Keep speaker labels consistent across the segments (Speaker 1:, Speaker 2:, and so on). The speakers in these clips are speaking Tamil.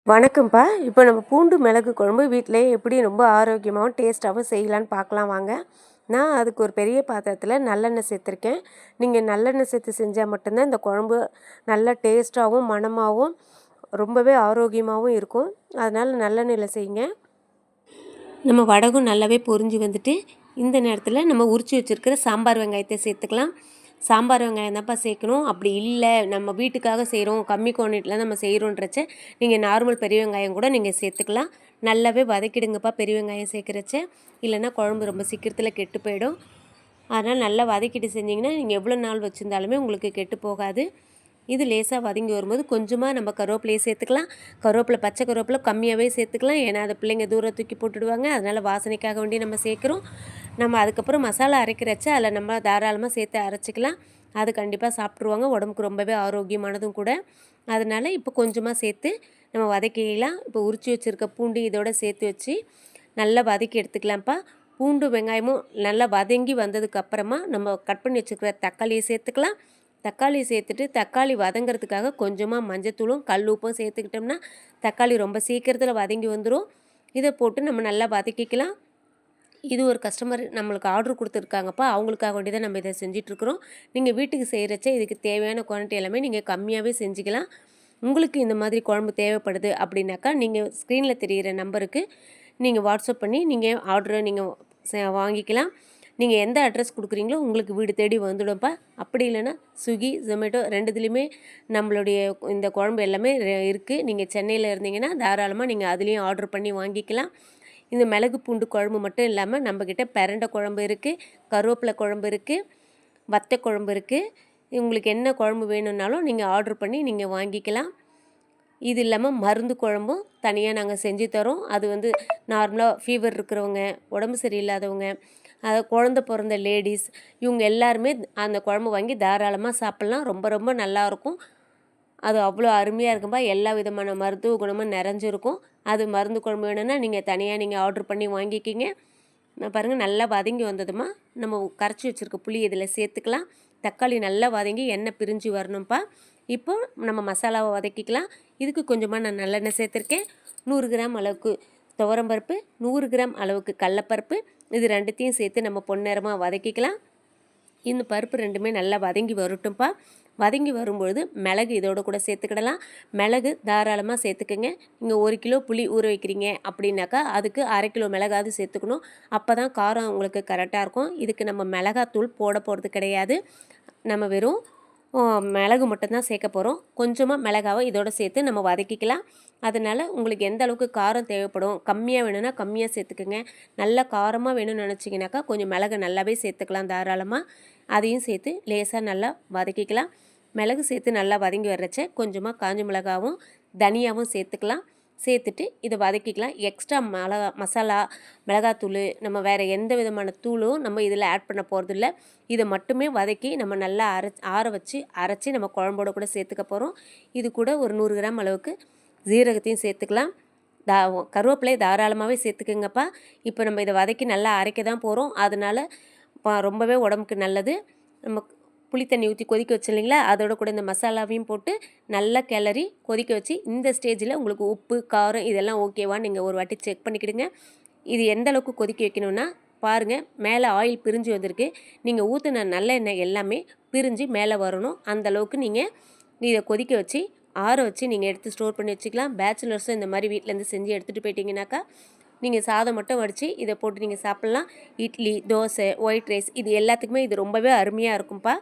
Speaker 1: வணக்கம்ப்பா. இப்போ நம்ம பூண்டு மிளகு குழம்பு வீட்டிலேயே எப்படி ரொம்ப ஆரோக்கியமாகவும் டேஸ்ட்டாகவும் செய்யலான்னு பார்க்கலாம் வாங்க. நான் அதுக்கு ஒரு பெரிய பாத்திரத்தில் நல்லெண்ணெய் சேர்த்துருக்கேன். நீங்கள் நல்லெண்ணெய் சேர்த்து செஞ்சால் மட்டும்தான் இந்த குழம்பு நல்லா டேஸ்ட்டாகவும் மணமாகவும் ரொம்பவே ஆரோக்கியமாகவும் இருக்கும். அதனால் நல்லெண்ணெயில் செய்யுங்க. நம்ம வடகம் நல்லாவே பொரிஞ்சு வந்துட்டு இந்த நேரத்தில் நம்ம உரித்து வச்சுருக்கிற சாம்பார் வெங்காயத்தை சேர்த்துக்கலாம். சாம்பார் வெங்காயம் தான்ப்பா சேர்க்கணும். அப்படி இல்லை நம்ம வீட்டுக்காக செய்கிறோம், கம்மி குவான்டிட்டியில் நம்ம செய்கிறோன்றச்ச நீங்கள் நார்மல் பெரிய வெங்காயம் கூட நீங்கள் சேர்த்துக்கலாம். நல்லாவே வதக்கிடுங்கப்பா பெரிய வெங்காயம் சேர்க்குறச்ச, இல்லைன்னா குழம்பு ரொம்ப சீக்கிரத்தில் கெட்டு போயிடும். அதனால் நல்லா வதக்கிட்டு செஞ்சிங்கன்னா நீங்கள் எவ்வளோ நாள் வச்சுருந்தாலுமே உங்களுக்கு கெட்டு போகாது. இது லேசாக வதங்கி வரும்போது கொஞ்சமாக நம்ம கருவேப்பிலையை சேர்த்துக்கலாம். பச்சை கருவேப்பிலை கம்மியாகவே சேர்த்துக்கலாம். ஏன்னா அதை பிள்ளைங்க தூரம் தூக்கி போட்டுடுவாங்க. அதனால் வாசனைக்காக வேண்டி நம்ம சேர்க்குறோம். நம்ம அதுக்கப்புறம் மசாலா அரைக்கிறச்ச அதில் நம்ம தாராளமாக சேர்த்து அரைச்சிக்கலாம். அது கண்டிப்பாக சாப்பிட்ருவாங்க. உடம்புக்கு ரொம்பவே ஆரோக்கியமானதும் கூட. அதனால் இப்போ கொஞ்சமாக சேர்த்து நம்ம வதக்கிக்கலாம். இப்போ உரித்து வச்சுருக்க பூண்டு இதோடு சேர்த்து வச்சு நல்லா வதக்கி எடுத்துக்கலாம்ப்பா. பூண்டு வெங்காயமும் நல்லா வதங்கி வந்ததுக்கப்புறமா நம்ம கட் பண்ணி வச்சுருக்கிற தக்காளியை சேர்த்துக்கலாம். தக்காளி சேர்த்துட்டு தக்காளி வதங்கிறதுக்காக கொஞ்சமாக மஞ்சத்தூளும் கல் உப்பும் சேர்த்துக்கிட்டோம்னா தக்காளி ரொம்ப சீக்கிரத்தில் வதங்கி வந்துடும். இதை போட்டு நம்ம நல்லா வதக்கிக்கலாம். இது ஒரு கஸ்டமர் நம்மளுக்கு ஆர்டர் கொடுத்துருக்காங்கப்பா, அவங்களுக்காக வேண்டி தான் நம்ம இதை செஞ்சிட்ருக்குறோம். நீங்கள் வீட்டுக்கு செய்கிறச்ச இதுக்கு தேவையான குவான்டிட்டி எல்லாமே நீங்கள் கம்மியாகவே செஞ்சுக்கலாம். உங்களுக்கு இந்த மாதிரி குழம்பு தேவைப்படுது அப்படின்னாக்கா நீங்கள் ஸ்க்ரீனில் தெரிகிற நம்பருக்கு நீங்கள் வாட்ஸ்அப் பண்ணி நீங்கள் ஆர்டரை நீங்கள் வாங்கிக்கலாம். நீங்கள் எந்த அட்ரஸ் கொடுக்குறீங்களோ உங்களுக்கு வீடு தேடி வந்துடும்ப்பா. அப்படி இல்லைன்னா ஸ்விக்கி, ஜொமேட்டோ ரெண்டுத்துலேயுமே நம்மளுடைய இந்த குழம்பு எல்லாமே இருக்குது. நீங்கள் சென்னையில் இருந்தீங்கன்னா தாராளமாக நீங்கள் அதுலேயும் ஆர்டர் பண்ணி வாங்கிக்கலாம். இந்த மிளகு பூண்டு குழம்பு மட்டும் இல்லாமல் நம்மக்கிட்ட பிரண்டை குழம்பு இருக்குது, கருவேப்பிலை குழம்பு இருக்குது, வத்த குழம்பு இருக்குது. உங்களுக்கு என்ன குழம்பு வேணும்னாலும் நீங்கள் ஆர்டர் பண்ணி நீங்கள் வாங்கிக்கலாம். இது இல்லாமல் மருந்து குழம்பும் தனியாக நாங்கள் செஞ்சு தரோம். அது நார்மலாக ஃபீவர் இருக்கிறவங்க, உடம்பு சரியில்லாதவங்க, குழந்த பிறந்த லேடிஸ் இவங்க எல்லாருமே அந்த குழம்பு வாங்கி தாராளமாக சாப்பிட்லாம். ரொம்ப ரொம்ப நல்லாயிருக்கும். அது அவ்வளோ அருமையாக இருக்கும்பா. எல்லா விதமான மருத்துவ குணமும் நிறைஞ்சிருக்கும். அது மருந்து குழம்பு வேணும்னா நீங்கள் தனியாக நீங்கள் ஆர்டர் பண்ணி வாங்கிக்கிங்க. நான் பாருங்கள் நல்லா வதங்கி வந்ததுமா நம்ம கரைச்சி வச்சுருக்க புளி இதில் சேர்த்துக்கலாம். தக்காளி நல்லா வதங்கி எண்ணெய் பிரிஞ்சு வரணும்ப்பா. இப்போ நம்ம மசாலாவை வதக்கிக்கலாம். இதுக்கு கொஞ்சமாக நான் நல்லெண்ணெய் சேர்த்துருக்கேன். 100 கிராம் அளவுக்கு துவரம்பருப்பு, 100 கிராம் அளவுக்கு கடலப்பருப்பு, இது ரெண்டுத்தையும் சேர்த்து நம்ம பொன்னிறமாக வதக்கிக்கலாம். இந்த பருப்பு ரெண்டுமே நல்லா வதங்கி வரட்டும்ப்பா. வதங்கி வரும்பொழுது மிளகு இதோட கூட சேர்த்துக்கிடலாம். மிளகு தாராளமாக சேர்த்துக்கங்க. நீங்கள் 1 கிலோ புளி ஊற வைக்கிறீங்க அப்படின்னாக்கா அதுக்கு 1/2 கிலோ மிளகாவது சேர்த்துக்கணும். அப்போ தான் காரம் உங்களுக்கு கரெக்டாக இருக்கும். இதுக்கு நம்ம மிளகாத்தூள் போட போகிறது கிடையாது. நம்ம வெறும் மிளகு மட்டும்தான் சேர்க்க போகிறோம். கொஞ்சமாக மிளகாவை இதோடு சேர்த்து நம்ம வதக்கிக்கலாம். அதனால் உங்களுக்கு எந்த அளவுக்கு காரம் தேவைப்படும், கம்மியாக வேணும்னா கம்மியாக சேர்த்துக்குங்க. நல்லா காரமாக வேணும்னு நினச்சிங்கனாக்கா கொஞ்சம் மிளகு நல்லாவே சேர்த்துக்கலாம் தாராளமாக. அதையும் சேர்த்து லேசாக நல்லா வதக்கிக்கலாம். மிளகு சேர்த்து நல்லா வதங்கி வர்றச்ச கொஞ்சமாக காஞ்ச மிளகாவும் தனியாகவும் சேர்த்துக்கலாம். சேர்த்துட்டு இதை வதக்கிக்கலாம். எக்ஸ்ட்ரா மசாலா மிளகாத்தூள் நம்ம வேறு எந்த விதமான தூளும் நம்ம இதில் ஆட் பண்ண போகிறதில்ல. இதை மட்டுமே வதக்கி நம்ம நல்லா ஆற வச்சு அரைச்சி நம்ம குழம்போட கூட சேர்த்துக்க போகிறோம். இது கூட ஒரு 100 கிராம் அளவுக்கு ஜீரகத்தையும் சேர்த்துக்கலாம். கருவேப்பிலை தாராளமாகவே சேர்த்துக்குங்கப்பா. இப்போ நம்ம இதை வதக்கி நல்லா அரைக்க தான் போகிறோம். அதனால் ரொம்பவே உடம்புக்கு நல்லது. நம்ம புளி தண்ணி ஊற்றி கொதிக்க வச்சு இல்லைங்களா, அதோட கூட இந்த மசாலாவையும் போட்டு நல்லா கிளறி கொதிக்க வச்சு இந்த ஸ்டேஜில் உங்களுக்கு உப்பு காரம் இதெல்லாம் ஓகேவான்னு நீங்கள் ஒரு வாட்டி செக் பண்ணிக்கிடுங்க. இது எந்த அளவுக்கு கொதிக்க வைக்கணும்னா பாருங்கள், மேலே ஆயில் பிரிஞ்சு வந்திருக்கு. நீங்கள் ஊற்றின நல்லெண்ணெய் எல்லாமே பிரிஞ்சு மேலே வரணும். அந்தளவுக்கு நீங்கள் இதை கொதிக்க வச்சு ஆற வச்சு நீங்கள் எடுத்து ஸ்டோர் பண்ணி வச்சுக்கலாம். பேச்சுலர்ஸும் இந்த மாதிரி வீட்டிலேருந்து செஞ்சு எடுத்துகிட்டு போயிட்டீங்கன்னாக்கா நீங்கள் சாதம் மட்டும் வடித்து இதை போட்டு நீங்கள் சாப்பிட்லாம். இட்லி, தோசை, ஒயிட் ரைஸ் இது எல்லாத்துக்குமே இது ரொம்பவே அருமையாக இருக்கும்ப்பா.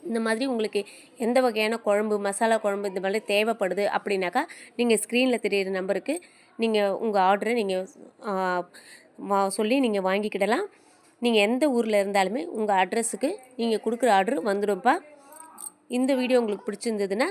Speaker 1: இந்த மாதிரி உங்களுக்கு எந்த வகையான குழம்பு, மசாலா குழம்பு இந்த மாதிரி தேவைப்படுது அப்படின்னாக்கா நீங்கள் ஸ்க்ரீனில் தெரியிற நம்பருக்கு நீங்கள் உங்கள் ஆர்டரை நீங்கள் சொல்லி நீங்கள் வாங்கிக்கிடலாம். நீங்கள் எந்த ஊரில் இருந்தாலுமே உங்கள் அட்ரஸுக்கு நீங்கள் கொடுக்குற ஆர்டர் வந்துடும்ப்பா. இந்த வீடியோ உங்களுக்கு பிடிச்சிருந்ததுன்னா